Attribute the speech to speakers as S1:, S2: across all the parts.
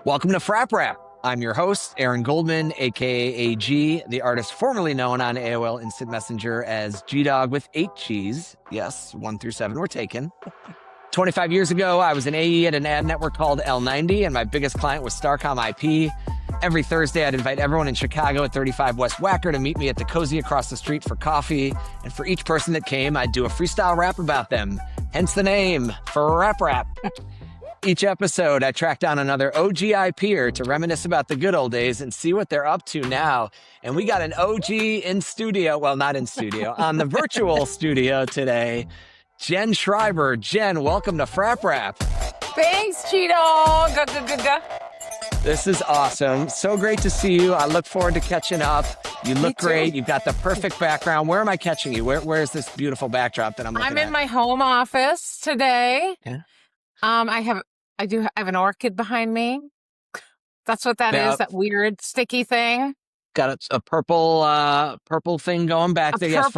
S1: Welcome to Frap Rap. I'm your host, Aaron Goldman, aka AG, the artist formerly known on AOL Instant Messenger as GDogg with 8 G's. Yes, 1 through 7 were taken. 25 years ago, I was an AE at an ad network called L90, and my biggest client was Starcom IP. Every Thursday, I'd invite everyone in Chicago at 35 West Wacker to meet me at the Cozy across the street for coffee. And for each person that came, I'd do a freestyle rap about them. Hence the name, Frap Rap. Each episode, I track down another OG IPer to reminisce about the good old days and see what they're up to now. And we got an OG in studio, well, not in studio, on the virtual studio today, Jen Schreiber. Jen, welcome to Frap Rap.
S2: Thanks, GDogggggggg.
S1: This is awesome. So great to see you. I look forward to catching up. You look great. You've got the perfect background. Where am I catching you? Where is this beautiful backdrop that I'm looking at?
S2: I'm in my home office today.
S1: Yeah.
S2: I have an orchid behind me. That's what that is, that weird sticky thing.
S1: Got a purple thing going back there. Yes,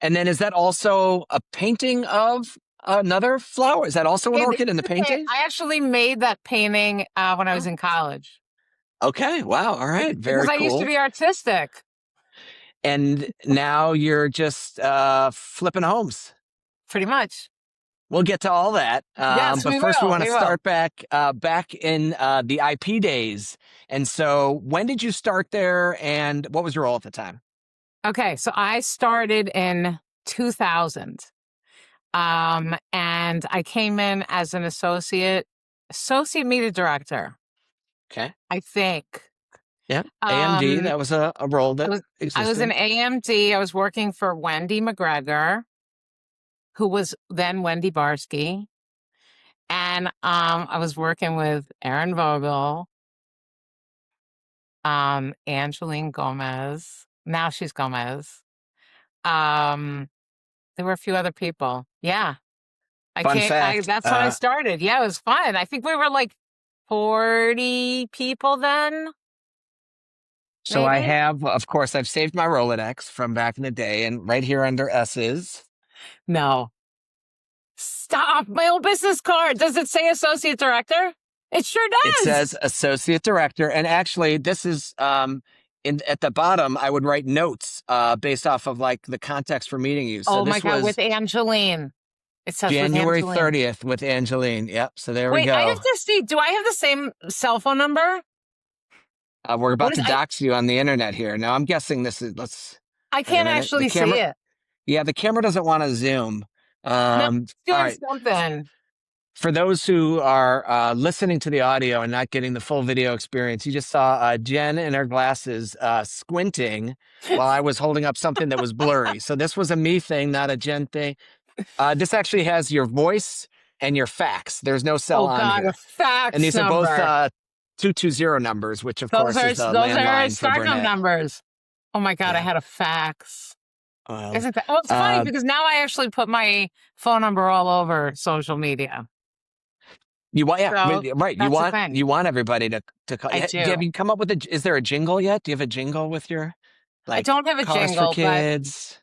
S1: and then is that also a painting of another flower? Is that also an orchid in the painting?
S2: I actually made that painting when I was in college.
S1: Okay. Wow. All right. Very cool.
S2: Because I used to be artistic.
S1: And now you're just flipping homes.
S2: Pretty much.
S1: We'll get to all that.
S2: Yes,
S1: but first we want to start back in the IP days. And so when did you start there and what was your role at the time?
S2: Okay, so I started in 2000. And I came in as an associate media director.
S1: Okay.
S2: I think.
S1: Yeah. AMD, that was a role that existed.
S2: I was in AMD. I was working for Wendy McGregor, who was then Wendy Barsky. And I was working with Aaron Vogel, Angeline Gomez. Now she's Gomez. There were a few other people. Yeah.
S1: Fun fact.
S2: That's when I started. Yeah, it was fun. I think we were like 40 people then.
S1: So maybe? I have, of course, I've saved my Rolodex from back in the day, and right here under S's.
S2: No. Stop. My old business card. Does it say associate director? It sure does.
S1: It says associate director. And actually, this is at the bottom, I would write notes based off of like the context for meeting you. So
S2: my God, with Angeline. It says
S1: January
S2: with Angeline.
S1: 30th with Angeline. Yep. So there we
S2: Wait,
S1: go.
S2: I have to see. Do I have the same cell phone number?
S1: We're about to dox you on the internet here. Now, I'm guessing this is,
S2: I can't actually see it.
S1: Yeah, the camera doesn't want to zoom.
S2: No, doing something.
S1: For those who are listening to the audio and not getting the full video experience, you just saw Jen in her glasses squinting while I was holding up something that was blurry. So this was a me thing, not a Jen thing. This actually has your voice and your fax. There's no cell on here.
S2: A fax
S1: and these
S2: number.
S1: are both 220 numbers, which of course is the landline for
S2: Starcom
S1: Burnett.
S2: numbers. Oh my God, yeah. I had a fax. Isn't that? Oh, it's funny because now I actually put my phone number all over social media.
S1: You want,
S2: so
S1: right? You want everybody to call.
S2: I do.
S1: Have you come up with is there a jingle yet? Do you have a jingle with your?
S2: I don't have a jingle
S1: for kids.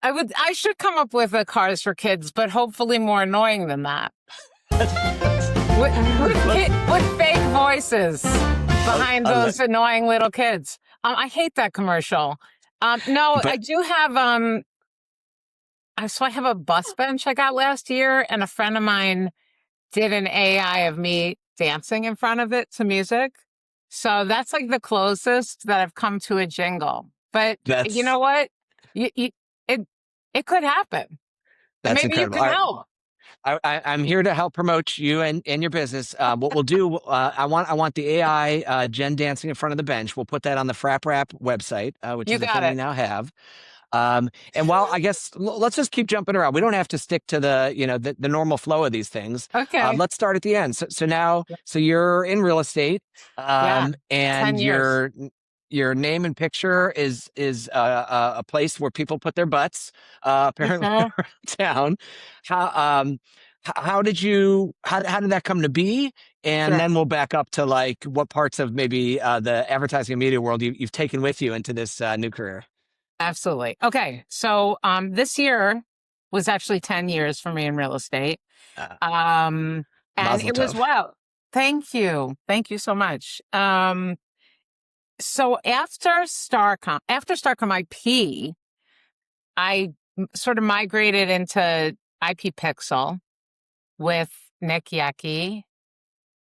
S2: But I should come up with a Cars for Kids, but hopefully more annoying than that. with fake voices behind those annoying little kids. I hate that commercial. I do have, so I have a bus bench I got last year, and a friend of mine did an AI of me dancing in front of it to music. So that's like the closest that I've come to a jingle. But you know what? It could happen.
S1: That's
S2: maybe
S1: incredible.
S2: You can help.
S1: I'm here to help promote you and your business. What we'll do, I want the AI Jen dancing in front of the bench. We'll put that on the Frap Rap website, which is the thing we now have. And while I guess let's just keep jumping around. We don't have to stick to the normal flow of these things.
S2: Okay.
S1: Let's start at the end. So you're in real estate, and your name and picture is a place where people put their butts, apparently around town. How did that come to be? And then we'll back up to like what parts of maybe the advertising and media world you've taken with you into this new career.
S2: Absolutely. Okay. So this year was actually 10 years for me in real estate. And it was, wow. Thank you. Thank you so much. So after Starcom IP, I sort of migrated into IP Pixel with Nick Yecke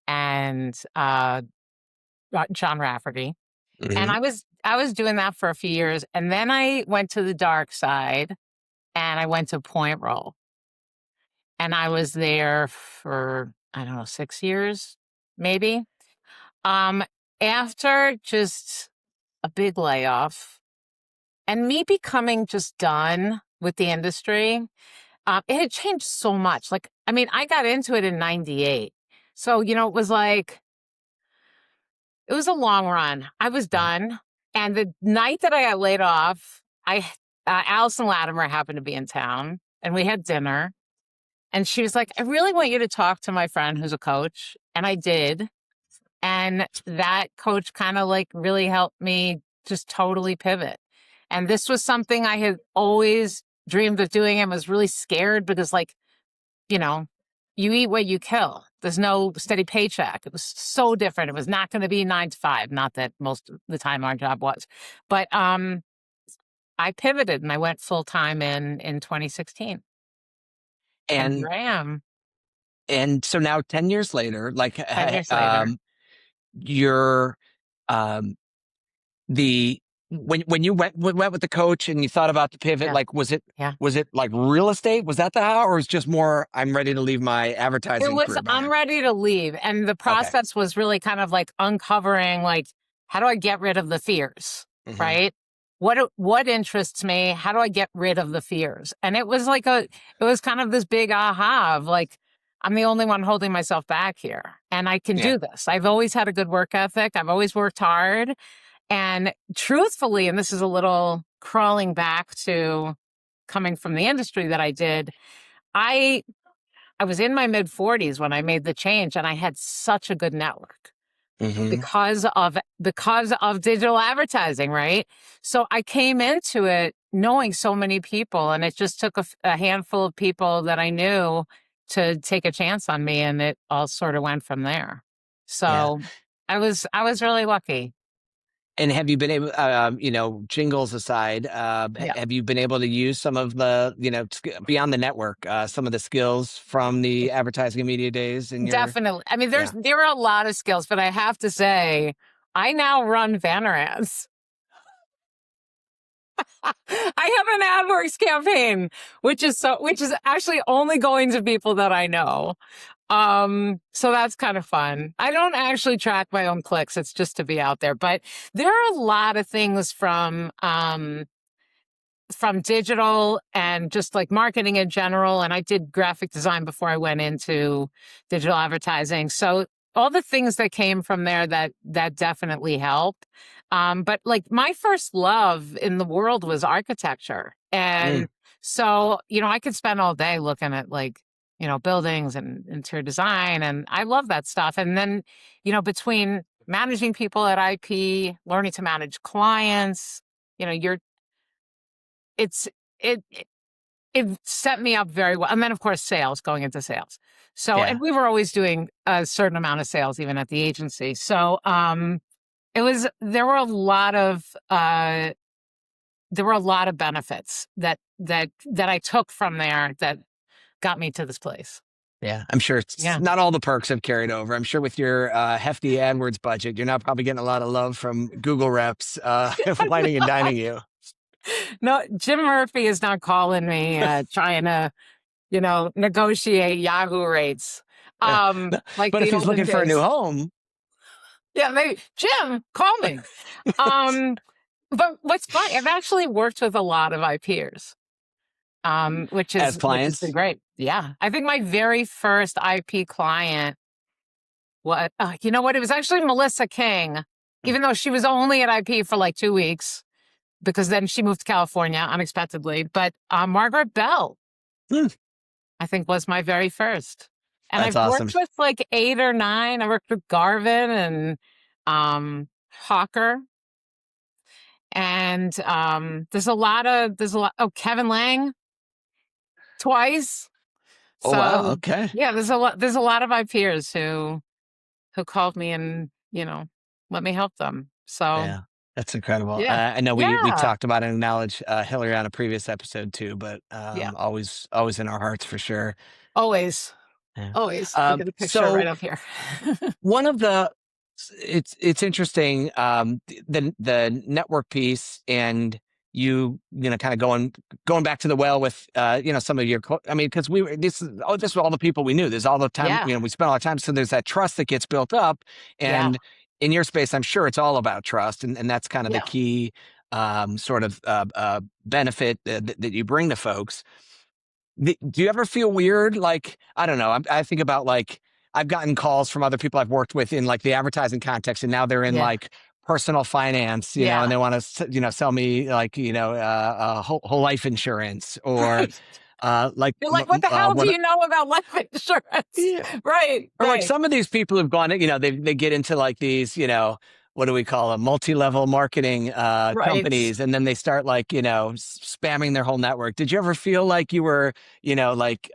S2: and John Rafferty. And I was doing that for a few years. And then I went to the dark side and I went to Point Roll. And I was there for, I don't know, 6 years, maybe. After just a big layoff and me becoming just done with the industry, it had changed so much. Like, I mean, I got into it in 98. So, you know, it was a long run. I was done. And the night that I got laid off, Allison Latimer happened to be in town and we had dinner. And she was like, I really want you to talk to my friend who's a coach. And I did. And that coach kind of like really helped me just totally pivot. And this was something I had always dreamed of doing and was really scared because, like, you know, you eat what you kill. There's no steady paycheck. It was so different. It was not going to be 9 to 5. Not that most of the time our job was. But I pivoted and I went full time in 2016. And here I am.
S1: And so now 10 years later, like
S2: 10 years later.
S1: you're when you went with the coach and you thought about the pivot, like was it like real estate? Was that the how, or was it just more I'm ready to leave my advertising?
S2: It was
S1: career
S2: I'm ready to leave. And the process was really kind of like uncovering, like, how do I get rid of the fears? Right? What interests me? How do I get rid of the fears? And it was like it was kind of this big aha of like, I'm the only one holding myself back here and I can do this. I've always had a good work ethic. I've always worked hard. And truthfully, and this is a little crawling back to coming from the industry that I did, I was in my mid 40s when I made the change and I had such a good network. Because of digital advertising, right? So I came into it knowing so many people, and it just took a handful of people that I knew to take a chance on me, and it all sort of went from there. So I was really lucky.
S1: And have you been able, you know, jingles aside, have you been able to use some of the, you know, beyond the network, some of the skills from the advertising and media days?
S2: Definitely. I mean, there are a lot of skills, but I have to say, I now run banner ads. I have an AdWorks campaign, which is actually only going to people that I know. So that's kind of fun. I don't actually track my own clicks. It's just to be out there. But there are a lot of things from digital and just like marketing in general. And I did graphic design before I went into digital advertising. So all the things that came from there that definitely help. But like my first love in the world was architecture. And so, you know, I could spend all day looking at like, you know, buildings and interior design. And I love that stuff. And then, you know, between managing people at IP, learning to manage clients, you know, it set me up very well. And then of course, sales, going into sales. So, and we were always doing a certain amount of sales, even at the agency. So, there were a lot of benefits that I took from there that got me to this place.
S1: Yeah, I'm sure not all the perks have carried over. I'm sure with your hefty AdWords budget, you're now probably getting a lot of love from Google reps whining and dining you.
S2: No, Jim Murphy is not calling me trying to, you know, negotiate Yahoo rates. Like,
S1: but if he's looking for a new home.
S2: Yeah, maybe. Jim, call me. But what's funny, I've actually worked with a lot of IPers, which has been great. Yeah. I think my very first IP client, you know what? It was actually Melissa King, even though she was only at IP for like 2 weeks, because then she moved to California unexpectedly. But Margaret Bell, I think, was my very first. And I've worked with like 8 or 9. I worked with Garvin and Hawker. And there's a lot. Oh, Kevin Lang, twice.
S1: Oh, wow. Okay.
S2: Yeah, there's a lot of IPers who who called me and, let me help them. So
S1: Yeah, that's incredible.
S2: yeah.
S1: I know we
S2: Yeah.
S1: talked about and acknowledged Hillary on a previous episode too, but
S2: Yeah.
S1: always in our hearts for sure.
S2: Always.
S1: Yeah.
S2: Always. Look at the picture right
S1: So
S2: up here.
S1: one of the it's interesting, the network piece, and kind of going back to the well with some of your I mean, because this is all the people we knew. There's all the time,
S2: Yeah.
S1: we spent all the time, so there's that trust that gets built up.
S2: Yeah.
S1: And in your space, I'm sure it's all about trust, and that's kind of the
S2: Yeah.
S1: key sort of benefit that you bring to folks. Do you ever feel weird? Like, I don't know. I think about, like, I've gotten calls from other people I've worked with in like the advertising context, and now they're in
S2: Yeah.
S1: like personal finance, and
S2: Yeah.
S1: they want to, sell me like, whole life insurance, or
S2: Right.
S1: like
S2: You're like, what the hell do
S1: one.
S2: you know about life insurance?
S1: Yeah.
S2: Right.
S1: Or like
S2: Right.
S1: some of these people who've gone, they get into like these, what do we call them, multi-level marketing
S2: Right.
S1: companies, and then they start like, spamming their whole network. Did you ever feel like you were, like,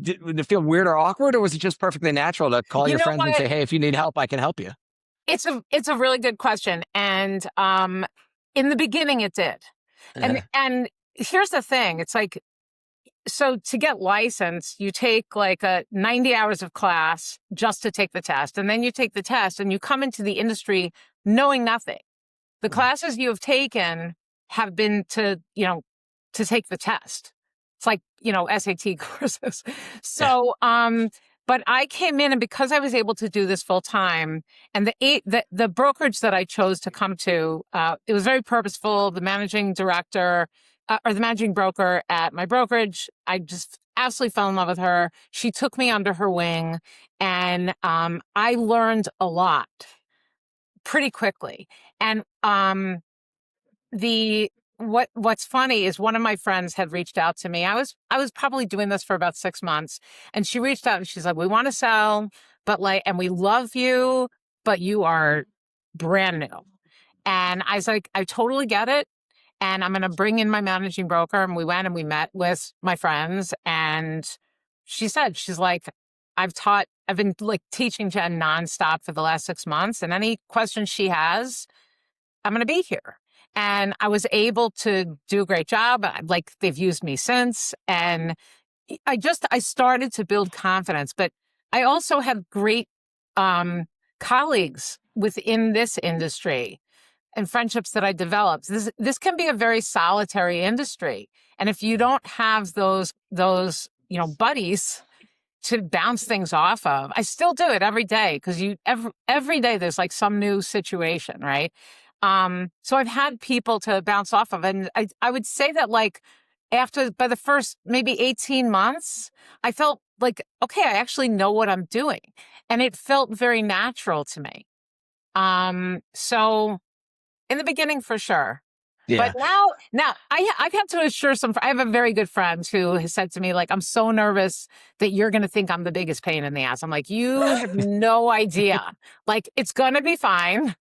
S1: did it feel weird or awkward, or was it just perfectly natural to call
S2: You
S1: your
S2: know
S1: friends and
S2: what?
S1: say, hey, if you need help, I can help you?
S2: It's a really good question. And in the beginning it did. And here's the thing. It's like, so to get licensed, you take like 90 hours of class just to take the test. And then you take the test and you come into the industry knowing nothing. The classes you have taken have been to take the test. It's like, SAT courses. So, but I came in, and because I was able to do this full time, and the brokerage that I chose to come to, it was very purposeful. The managing director, or the managing broker at my brokerage, I just absolutely fell in love with her. She took me under her wing, and I learned a lot pretty quickly. And what's funny is one of my friends had reached out to me. I was probably doing this for about 6 months, and she reached out and she's like, "We want to sell, but and we love you, but you are brand new." And I was like, "I totally get it. And I'm going to bring in my managing broker." And we went and we met with my friends, and she's like, I've been like teaching Jen nonstop for the last 6 months, and any questions she has, I'm going to be here. And I was able to do a great job. Like, they've used me since. And I started to build confidence, but I also have great colleagues within this industry and friendships that I developed. This can be a very solitary industry. And if you don't have those buddies to bounce things off of, I still do it every day, because every day there's like some new situation, right? So I've had people to bounce off of. And I would say that, like, by the first maybe 18 months, I felt like, okay, I actually know what I'm doing. And it felt very natural to me. So in the beginning, for sure.
S1: Yeah.
S2: But now I've had to assure I have a very good friend who has said to me, like, "I'm so nervous that you're going to think I'm the biggest pain in the ass." I'm like, "You have no idea. Like, it's going to be fine."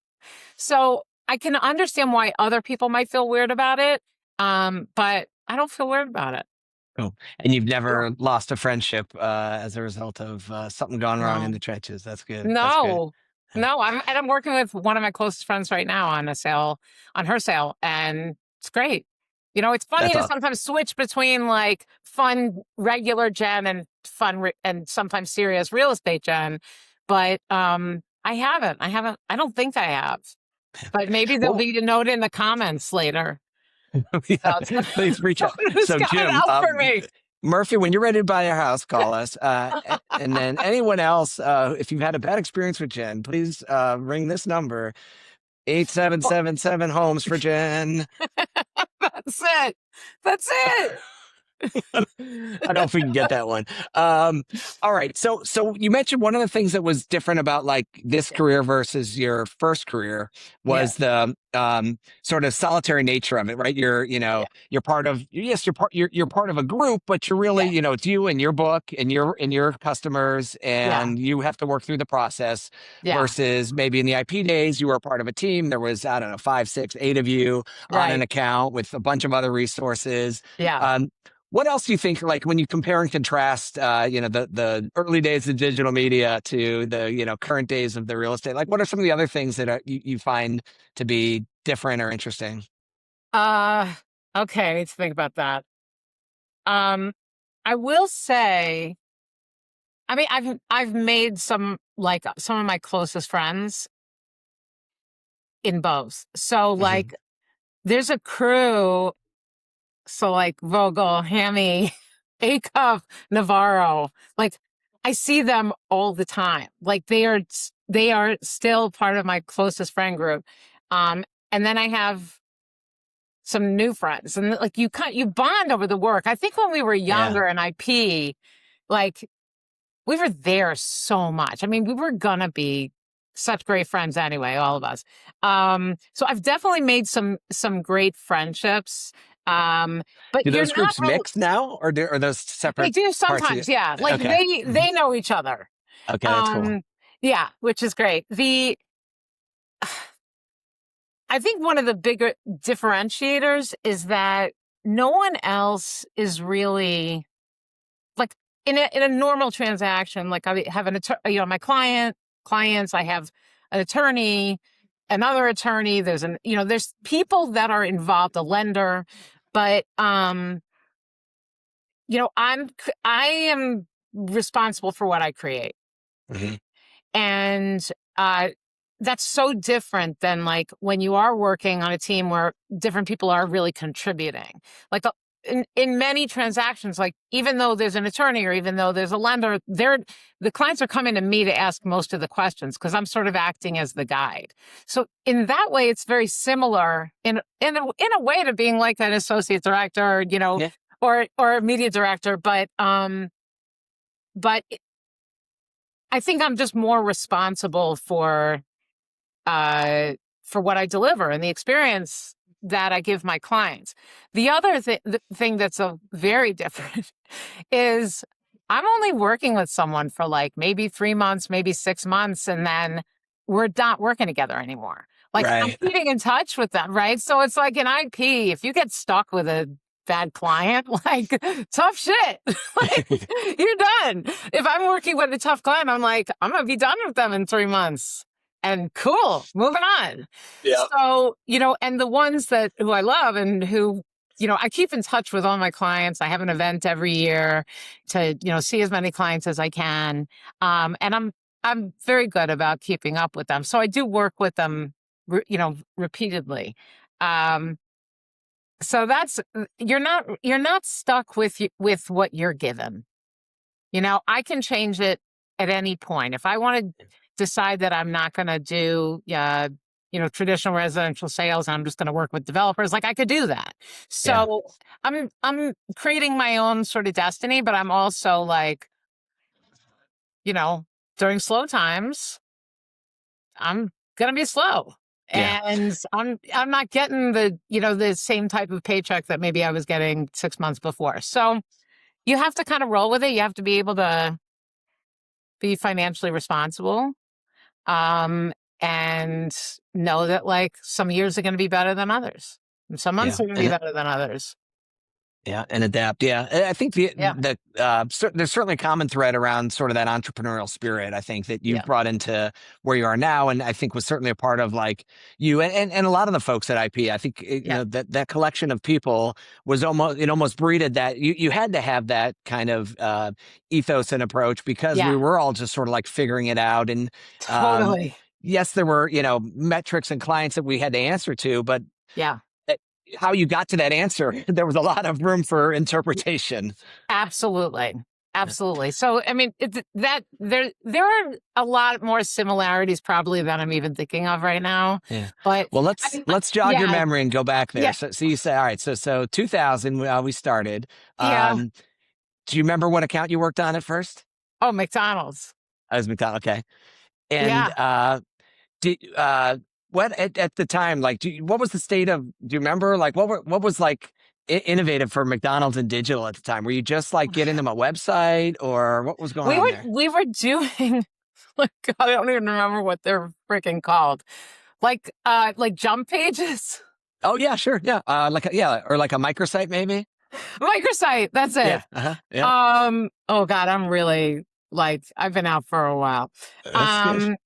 S2: So I can understand why other people might feel weird about it. But I don't feel weird about it.
S1: Cool. And you've never lost a friendship as a result of something gone wrong in
S2: No.
S1: the trenches. That's good. That's good.
S2: No. No, I'm working with one of my closest friends right now on her sale, and it's great. It's funny
S1: That's
S2: to
S1: all.
S2: sometimes switch between like fun regular Jen and fun and sometimes serious real estate Jen, but I haven't. I don't think I have. But maybe there'll be a note in the comments later.
S1: Yeah, please reach out. So Jim,
S2: out for me.
S1: Murphy, when you're ready to buy a house, call us. And then anyone else, if you've had a bad experience with Jen, please ring this number, 8777 homes for Jen.
S2: That's it. That's it.
S1: I don't know if we can get that one. All right. So you mentioned one of the things that was different about like this career versus your first career was the sort of solitary nature of it, right? You're part of, you're part of a group, but you're really, it's you and your book and your customers, and you have to work through the process versus maybe in the IP days, you were a part of a team. There was, I don't know, 5, 6, 8 of you on an account with a bunch of other resources.
S2: Yeah.
S1: What else do you think, like when you compare and contrast, the early days of digital media to the, current days of the real estate? Like, what are some of the other things that you find to be different or interesting?
S2: Uh, okay, I need to think about that. I will say, I mean, I've made some of my closest friends in both. So
S1: Hmm.
S2: there's a crew. So Vogel, Hammy, Acuff, Navarro, like I see them all the time. Like they are still part of my closest friend group. And then I have some new friends, and you bond over the work. I think when we were
S1: Yeah.
S2: younger in IP, like we were there so much. I mean, we were gonna be such great friends anyway, all of us. So I've definitely made some great friendships. But
S1: Do
S2: you're
S1: those
S2: not
S1: groups
S2: really,
S1: mix now, or are those
S2: they
S1: separate
S2: do
S1: parts of
S2: sometimes,
S1: it?
S2: yeah. Like
S1: Okay.
S2: they know each other.
S1: Okay, that's cool.
S2: Um, yeah, which is great. I think one of the bigger differentiators is that no one else is really like in a normal transaction. Like I have my clients, I have an attorney, another attorney. There's people that are involved, a lender, but I am responsible for what I create.
S1: Hmm.
S2: And uh, that's so different than like when you are working on a team where different people are really contributing. Like in many transactions, like even though there's an attorney or even though there's a lender, the clients are coming to me to ask most of the questions because I'm sort of acting as the guide. So in that way, it's very similar in a way to being like an associate director,
S1: Yeah.
S2: or a media director, but I think I'm just more responsible for what I deliver and the experience that I give my clients. The other the thing that's a very different is I'm only working with someone for like maybe 3 months, maybe 6 months, and then we're not working together anymore. Like I'm
S1: Right.
S2: keeping in touch with them, right? So it's like in IP, if you get stuck with a bad client, like tough shit. Like you're done. If I'm working with a tough client, I'm like, I'm gonna be done with them in 3 months. And cool, moving on.
S1: Yeah.
S2: So, and the ones who I love and who, I keep in touch with all my clients. I have an event every year to, see as many clients as I can. And I'm very good about keeping up with them. So I do work with them, repeatedly. Um, so you're not stuck with what you're given. I can change it at any point. If I want to decide that I'm not going to do, traditional residential sales and I'm just going to work with developers, like I could do that.
S1: Yeah.
S2: So I'm creating my own sort of destiny, but I'm also like, during slow times, I'm going to be slow.
S1: Yeah.
S2: And I'm not getting the same type of paycheck that maybe I was getting 6 months before. So you have to kind of roll with it. You have to be able to be financially responsible, and know that like some years are going to be better than others. And some months
S1: Yeah.
S2: are going to be better than others.
S1: Yeah, and adapt. Yeah, I think
S2: Yeah.
S1: there's certainly a common thread around sort of that entrepreneurial spirit. I think that you've
S2: Yeah.
S1: brought into where you are now, and I think was certainly a part of like you and a lot of the folks at IP. I think
S2: Yeah.
S1: that collection of people was almost breeded that you had to have that kind of ethos and approach because we
S2: Yeah.
S1: were all just sort of like figuring it out. And um,
S2: Totally.
S1: yes, there were metrics and clients that we had to answer to, but
S2: Yeah.
S1: uh, how you got to that answer, there was a lot of room for interpretation.
S2: Absolutely. Absolutely. So, I mean, there are a lot more similarities probably than I'm even thinking of right now.
S1: Yeah.
S2: But
S1: Well,
S2: I mean,
S1: let's jog your
S2: yeah,
S1: memory and go back there.
S2: yeah,
S1: So you say, all right, so 2000 we started.
S2: yeah.
S1: Um, do you remember what account you worked on at first?
S2: Oh, McDonald's.
S1: I was McDonald. Okay. And
S2: Yeah.
S1: did what at the time like what was the state of? Do you remember like what was like innovative for McDonald's and digital at the time? Were you just like getting them a website or what was going
S2: We
S1: on
S2: were
S1: there?
S2: we were doing like I don't even remember what they're freaking called. Like jump pages.
S1: Oh yeah, sure, yeah, or like a microsite maybe.
S2: Microsite. That's it.
S1: Yeah.
S2: Oh God, I'm really I've been out for a while.
S1: That's good.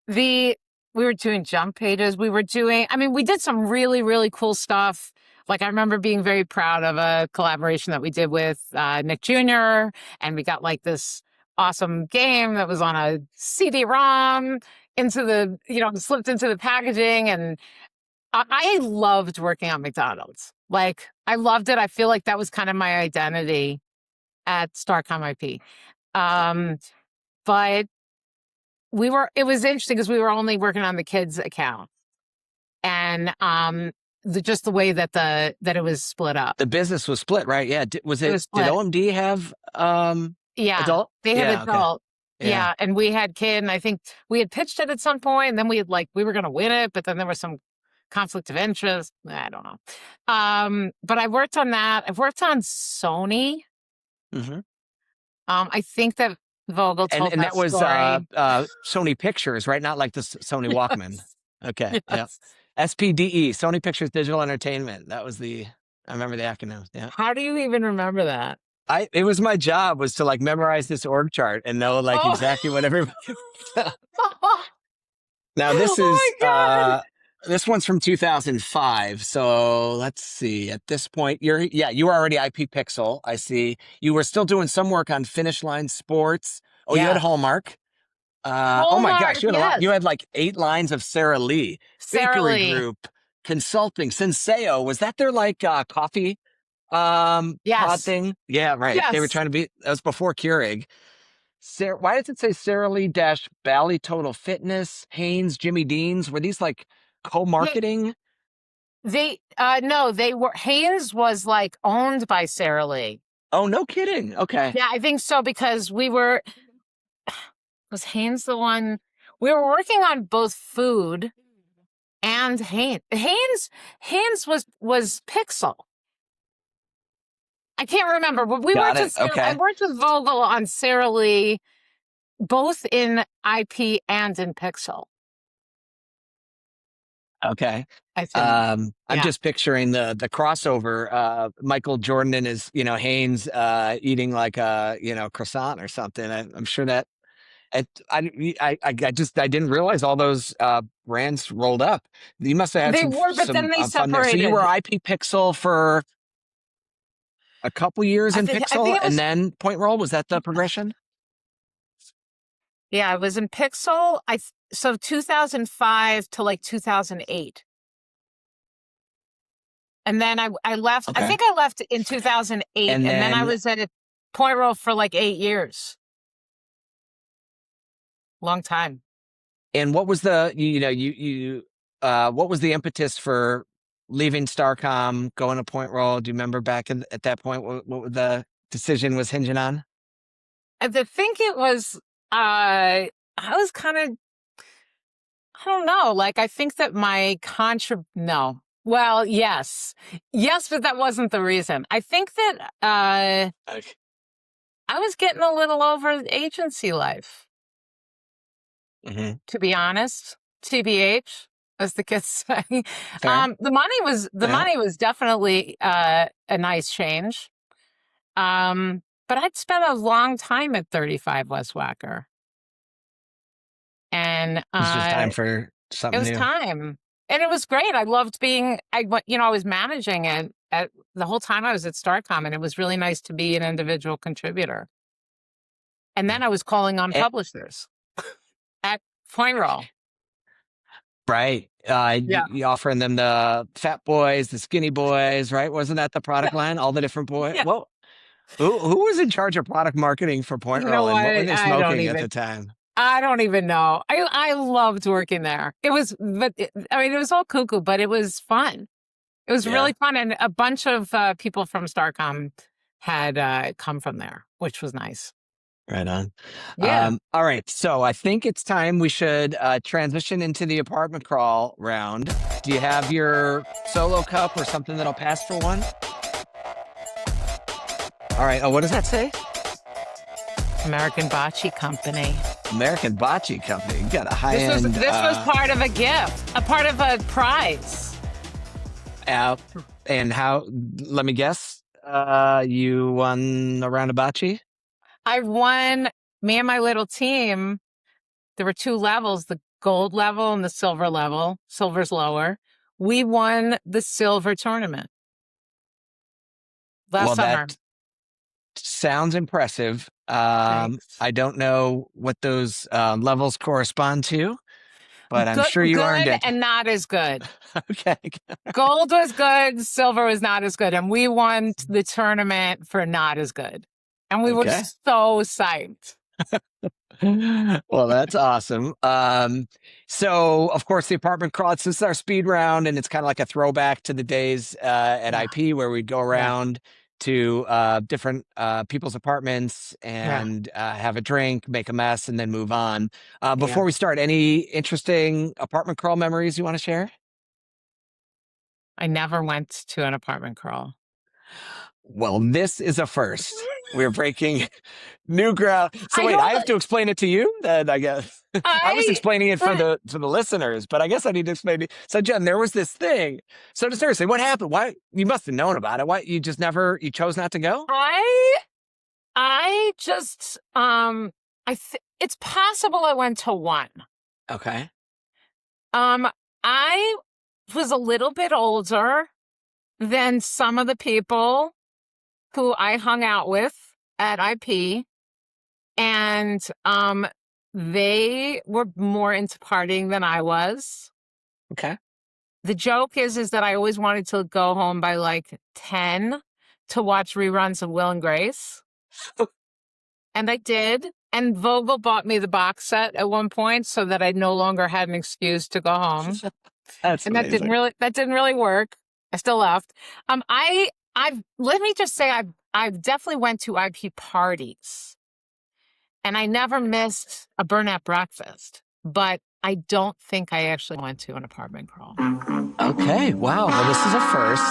S2: We were doing jump pages. We did some really, really cool stuff. Like I remember being very proud of a collaboration that we did with Nick Jr. And we got like this awesome game that was on a CD-ROM slipped into the packaging. And I loved working on McDonald's. Like I loved it. I feel like that was kind of my identity at Starcom IP. But it was interesting because we were only working on the kids' account. And just the way that it was split up.
S1: The business was split, right? Yeah. Did OMD have adult?
S2: They had adult.
S1: Okay.
S2: Yeah. And we had kid, and I think we had pitched it at some point, and then we were gonna win it, but then there was some conflict of interest. I don't know. But I worked on that. I've worked on Sony.
S1: Mm-hmm.
S2: I think that Vogel told
S1: and that was
S2: story.
S1: Sony Pictures, right? Not like the Sony Walkman.
S2: Yes.
S1: Okay.
S2: Yes.
S1: Yeah. SPDE, Sony Pictures Digital Entertainment. That was I remember the acronym. Yeah.
S2: How do you even remember that?
S1: It was my job was to like memorize this org chart and know exactly what everybody. Now this is this one's from 2005. So let's see. At this point, you were already IP Pixel. I see. You were still doing some work on Finish Line Sports. Oh, yeah. You had Hallmark. Oh my gosh, you had a lot. You had like 8 lines of Sara Lee. Bakery Group, Consulting, Senseo. Was that their coffee pod thing? Yeah, right. Yes. They were trying to be. That was before Keurig. Why does it say Sara Lee - Bally Total Fitness, Hanes, Jimmy Dean's? Were these like co-marketing?
S2: No, they were. Hanes was like owned by Sara Lee.
S1: Oh, no kidding. Okay.
S2: Yeah, I think so because was Hanes the one? We were working on both food and Hanes. Hanes was Pixel. I can't remember, but I worked with Vogel on Sara Lee, both in IP and in Pixel.
S1: Okay. I'm just picturing the crossover. Michael Jordan and his, Hanes eating like a, croissant or something. I'm sure that I didn't realize all those brands rolled up. You must have had
S2: but then they separated.
S1: So you were IP Pixel for a couple years in Pixel and then Point Roll. Was that the progression?
S2: Yeah, I was in Pixel. So 2005 to like 2008. And then I left. Okay. I think I left in 2008. And then I was at Point Roll for like 8 years. Long time.
S1: And what was the, what was the impetus for leaving Starcom, going to Point Roll? Do you remember back at that point, what the decision was hinging on?
S2: I think it was, I was kind of, I don't know. Like, I think that my no. Well, yes, but that wasn't the reason. I think that I was getting a little over agency life. Mm-hmm. To be honest, TBH, as the kids say. The money was definitely a nice change. But I'd spent a long time at 35 West Wacker. And
S1: it was just time for something new.
S2: It was time. And it was great. I loved I was managing it the whole time I was at Starcom, and it was really nice to be an individual contributor. And then I was calling on publishers at Point Roll.
S1: Right. You offering them the fat boys, the skinny boys, right? Wasn't that the product line? All the different boys? Yeah. Well, who was in charge of product marketing for Point Roll, and what were they smoking at the time?
S2: I don't even know. I loved working there. It was all cuckoo, but it was fun. It was really fun. And a bunch of people from Starcom had come from there, which was nice.
S1: Right on.
S2: Yeah.
S1: All right. So I think it's time we should transition into the apartment crawl round. Do you have your solo cup or something that'll pass for one? All right. Oh, what does that say?
S2: American Bocce Company.
S1: American Bocce Company. You got a high-end...
S2: This was part of a gift, a part of a prize.
S1: And how, let me guess, You won a round of bocce?
S2: I've won, me and my little team, there were 2 levels, the gold level and the silver level. Silver's lower. We won the silver tournament last
S1: Well,
S2: summer.
S1: that sounds impressive.
S2: Thanks.
S1: I don't know what those levels correspond to, but I'm sure you earned
S2: Good
S1: it.
S2: and not as good.
S1: Okay.
S2: Gold was good, silver was not as good, and we won the tournament for not as good. And we were
S1: Okay.
S2: so psyched.
S1: Well, that's awesome. So of course the apartment crawl, this is our speed round, and it's kind of like a throwback to the days at
S2: Yeah.
S1: IP where we'd go around to different people's apartments and have a drink, make a mess, and then move on. Before we start, any interesting apartment crawl memories you want to share?
S2: I never went to an apartment crawl.
S1: Well, this is a first. We're breaking new ground. So wait, I have to explain it to you? Then I guess I was explaining it for the listeners, but I guess I need to explain it. So Jen, there was this thing. So seriously, what happened? Why you must have known about it? Why you just never you chose not to go?
S2: I just it's possible I went to one.
S1: Okay.
S2: I was a little bit older than some of the people who I hung out with at IP, and they were more into partying than I was.
S1: Okay.
S2: The joke is that I always wanted to go home by like 10 to watch reruns of Will and Grace. And I did. And Vogel bought me the box set at one point so that I no longer had an excuse to go home.
S1: That's
S2: and
S1: amazing.
S2: that didn't really work. I still left. Let me just say I've definitely went to IP parties. And I never missed a burnout breakfast. But I don't think I actually went to an apartment crawl.
S1: Okay. Wow. Well, this is a first.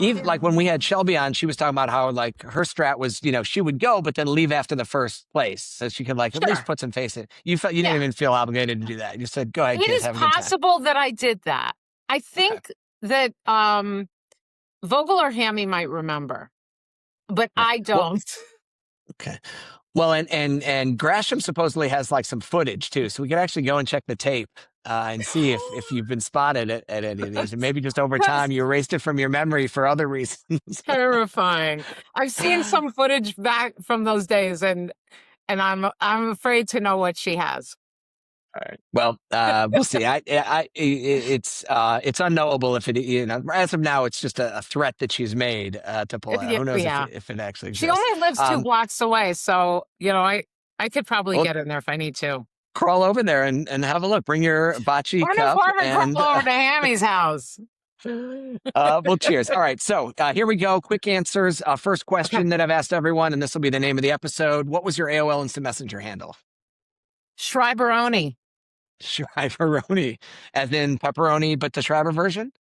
S1: Even like when we had Shelby on, she was talking about how like her strat was, she would go, but then leave after the first place. So she could at least put some face in. You didn't even feel obligated to do that. You said, go ahead, kids, have a good time.
S2: It is possible that I did that. I think that Vogel or Hammy might remember, but I don't.
S1: Okay. Well, and Gresham supposedly has like some footage too, so we could actually go and check the tape and see if you've been spotted at any of these, and maybe just over time you erased it from your memory for other reasons.
S2: Terrifying. I've seen some footage back from those days, and I'm afraid to know what she has.
S1: All right. Well, we'll see. It's unknowable if it, as of now, it's just a threat that she's made to pull out. Who knows if it actually exists.
S2: She only lives 2 blocks away, so I could probably get in there if I need to.
S1: Crawl over there and have a look. Bring your bocce cup
S2: and crawl over to Hammy's house.
S1: Well, cheers. All right, so here we go. Quick answers. First question that I've asked everyone, and this will be the name of the episode. What was your AOL Instant Messenger handle?
S2: Schreiberoni.
S1: Schreiberoni, as in pepperoni, but the Schreiber version?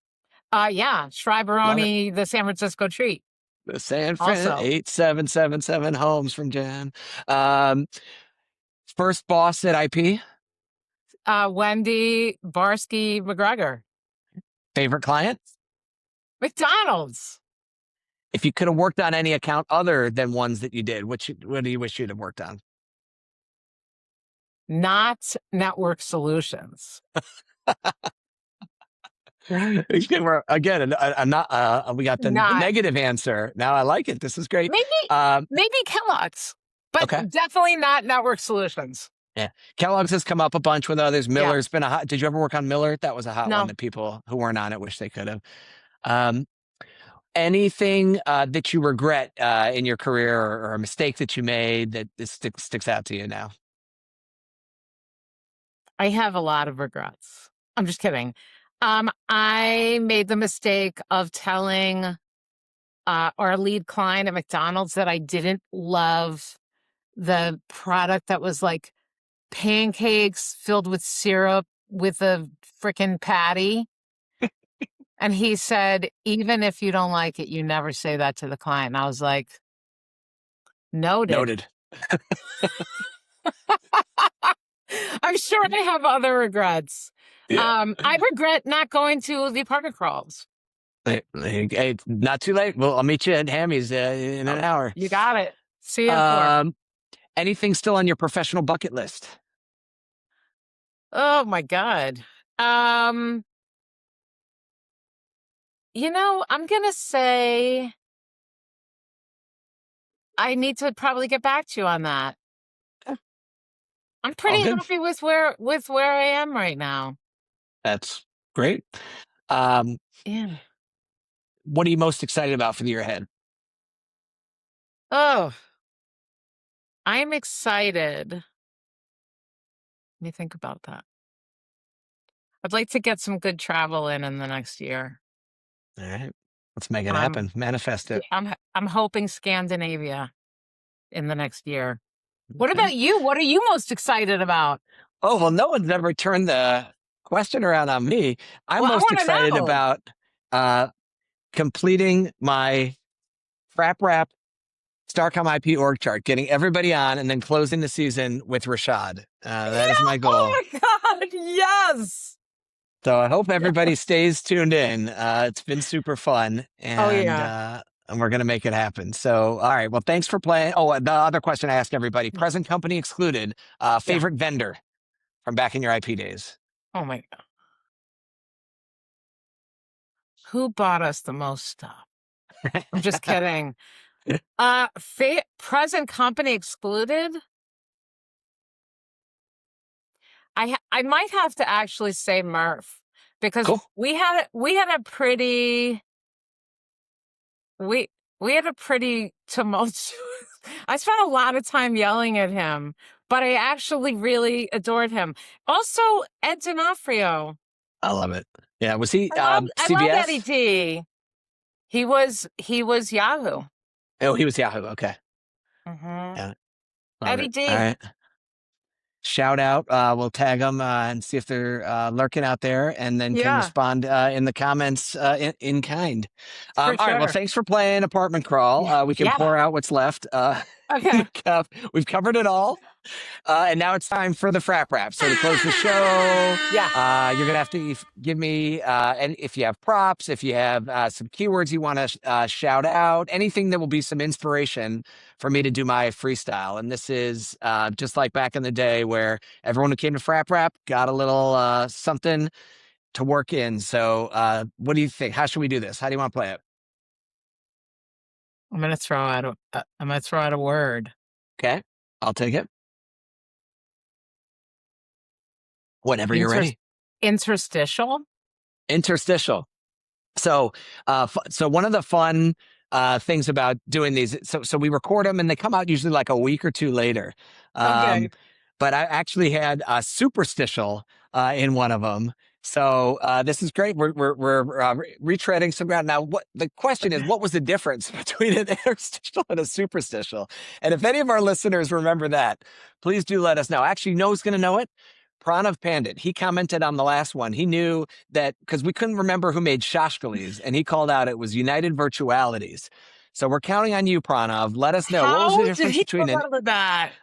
S2: Yeah, Schreiberoni, the San Francisco treat.
S1: The San Fran 8777 homes from Jen. First boss at IP?
S2: Wendy Barsky McGregor.
S1: Favorite client?
S2: McDonald's.
S1: If you could have worked on any account other than ones that you did, what do you wish you'd have worked on?
S2: Not network solutions.
S1: Again, we got the negative answer. Now I like it. This is great.
S2: Maybe Kellogg's, but definitely not network solutions.
S1: Yeah, Kellogg's has come up a bunch with others. Miller's been a hot. Did you ever work on Miller? That was a hot one that people who weren't on it wish they could have. Anything that you regret in your career or a mistake that you made that sticks out to you now?
S2: I have a lot of regrets. I'm just kidding. I made the mistake of telling our lead client at McDonald's that I didn't love the product that was like pancakes filled with syrup with a freaking patty. And he said, even if you don't like it, you never say that to the client. And I was like, noted. I'm sure I have other regrets. I regret not going to the apartment crawls.
S1: Hey, not too late. Well, I'll meet you at Hammy's in an hour.
S2: You got it. See you at 4.
S1: Anything still on your professional bucket list?
S2: Oh my God. I'm gonna say I need to probably get back to you on that.
S1: Yeah.
S2: I'm pretty happy with where I am right now.
S1: That's great.
S2: Yeah.
S1: What are you most excited about for the year ahead?
S2: Oh, I'm excited. Let me think about that. I'd like to get some good travel in the next year.
S1: All right. Let's make it happen. Manifest it.
S2: I'm hoping Scandinavia in the next year. What about you? What are you most excited about?
S1: Oh, well, no one's ever turned the question around on me. I'm most excited about completing my Frap Rap Starcom IP org chart, getting everybody on, and then closing the season with Rashad. That is my goal.
S2: Oh my God, yes.
S1: So I hope everybody stays tuned in. It's been super fun, and we're going to make it happen. So, all right. Well, thanks for playing. Oh, the other question I ask everybody, present company excluded, favorite vendor from back in your IP days?
S2: Oh my God. Who bought us the most stuff? I'm just kidding. Present company excluded? I might have to actually say Murph, because we had a pretty tumultuous. I spent a lot of time yelling at him, but I actually really adored him. Also, Ed D'Onofrio.
S1: I love it. Yeah, was he CBS?
S2: I love Eddie D. He was Yahoo.
S1: Oh, he was Yahoo. Okay.
S2: Yeah.
S1: Eddie D. All right. Shout out. We'll tag them and see if they're lurking out there, and then can respond in the comments in kind. All right. Well, thanks for playing Apartment Crawl. We can pour out what's left.
S2: Okay.
S1: We've covered it all. And now it's time for the Frap Rap. So to close the show, you're going to have to give me, and if you have props, if you have some keywords you want to shout out, anything that will be some inspiration for me to do my freestyle. And this is just like back in the day where everyone who came to Frap Rap got a little something to work in. So what do you think? How should we do this? How do you want to play it?
S2: I'm going to throw out a word.
S1: Okay. I'll take it. Whenever you're ready.
S2: Interstitial?
S1: Interstitial. So, so one of the fun things about doing these, so we record them and they come out usually like a week or two later. But I actually had a superstitial in one of them. So this is great. We're retreading some ground. Now, what the question is, what was the difference between an interstitial and a superstitial? And if any of our listeners remember that, please do let us know. Actually, you know who's going to know it? Pranav Pandit. He commented on the last one. He knew that because we couldn't remember who made Shashkalis, and he called out it was United Virtualities. So we're counting on you, Pranav. Let us know. What was the difference between
S2: that?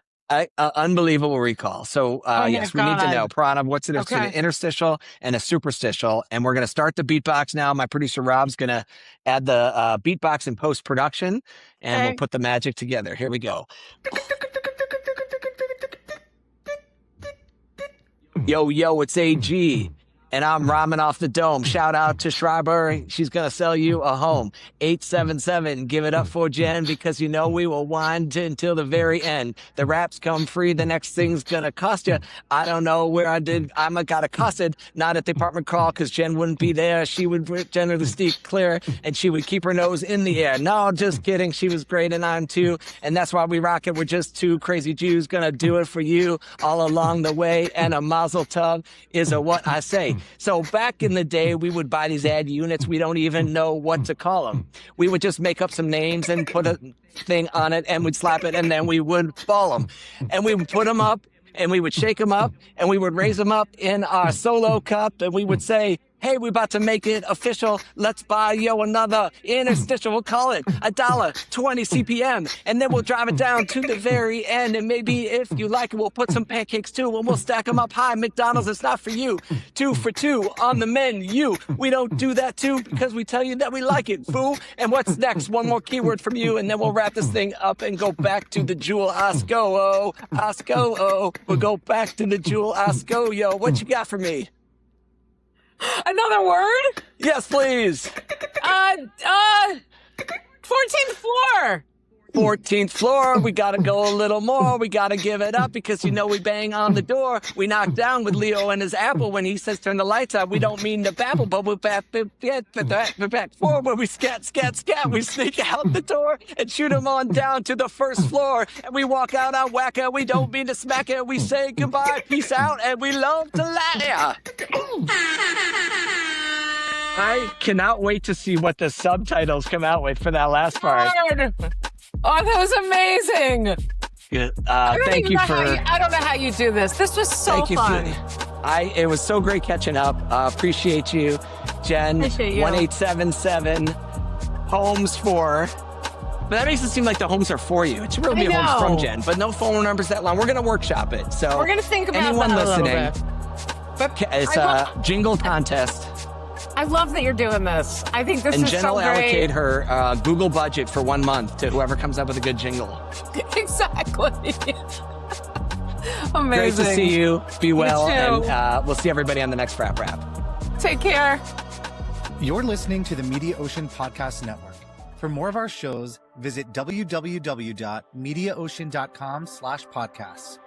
S1: Unbelievable recall. So yes, we need to know. Pranav, what's the difference between an interstitial and a superstitial? And we're going to start the beatbox now. My producer Rob's going to add the beatbox in post-production, and we'll put the magic together. Here we go. Yo, yo, it's AG, and I'm rhyming off the dome. Shout out to Schreiber. She's going to sell you a home. 877, give it up for Jen, because you know we will wind until the very end. The raps come free. The next thing's going to cost you. I don't know where I got accosted, not at the apartment call, because Jen wouldn't be there. She would generally steer clear, and she would keep her nose in the air. No, just kidding. She was great, and I'm too. And that's why we rock it. We're just two crazy Jews going to do it for you all along the way. And a mazel tov is a what I say. So back in the day, we would buy these ad units. We don't even know what to call them. We would just make up some names and put a thing on it, and we'd slap it, and then we would ball them. And we would put them up, and we would shake them up, and we would raise them up in our solo cup, and we would say, Hey, we about to make it official. Let's buy yo another interstitial. We'll call it $1.20 CPM, and then we'll drive it down to the very end. And maybe if you like it, we'll put some pancakes too, and we'll stack them up high. McDonald's, it's not for you. 2 for $2 on the menu. We don't do that too because we tell you that we like it, fool. And what's next? One more keyword from you, and then we'll wrap this thing up and go back to the jewel. Osco, we'll go back to the jewel. Osco, yo. What you got for me?
S2: Another word?
S1: Yes, please.
S2: 14th floor.
S1: 14th floor. We gotta go a little more. We gotta give it up because you know we bang on the door. We knock down with Leo and his apple when he says turn the lights out. We don't mean to babble, but we're back forward. We scat. We sneak out the door and shoot him on down to the first floor. And we walk out on whacker. We don't mean to smack it. We say goodbye, peace out, and we love to laugh. I cannot wait to see what the subtitles come out with for that last part.
S2: Oh, that was amazing.
S1: Yeah, thank you for...
S2: I don't know how you do this. This was so fun.
S1: It was so great catching up. Appreciate you, Jen.
S2: Appreciate you.
S1: 1877 homes for... But that makes it seem like the homes are for you. It should really be homes from Jen, but no phone numbers that long. We're going to workshop it. So
S2: we're going to think about
S1: anyone
S2: that
S1: listening,
S2: a little bit. But
S1: it's a jingle contest.
S2: I love that you're doing this. I think this is
S1: Jen
S2: so
S1: will
S2: great.
S1: allocate her Google budget for 1 month to whoever comes up with a good jingle.
S2: Exactly. Amazing.
S1: Great to see you. Be well.
S2: You too.
S1: And we'll see everybody on the next Frap Rap.
S2: Take care.
S3: You're listening to the Mediaocean Podcast Network. For more of our shows, visit www.mediaocean.com/podcasts.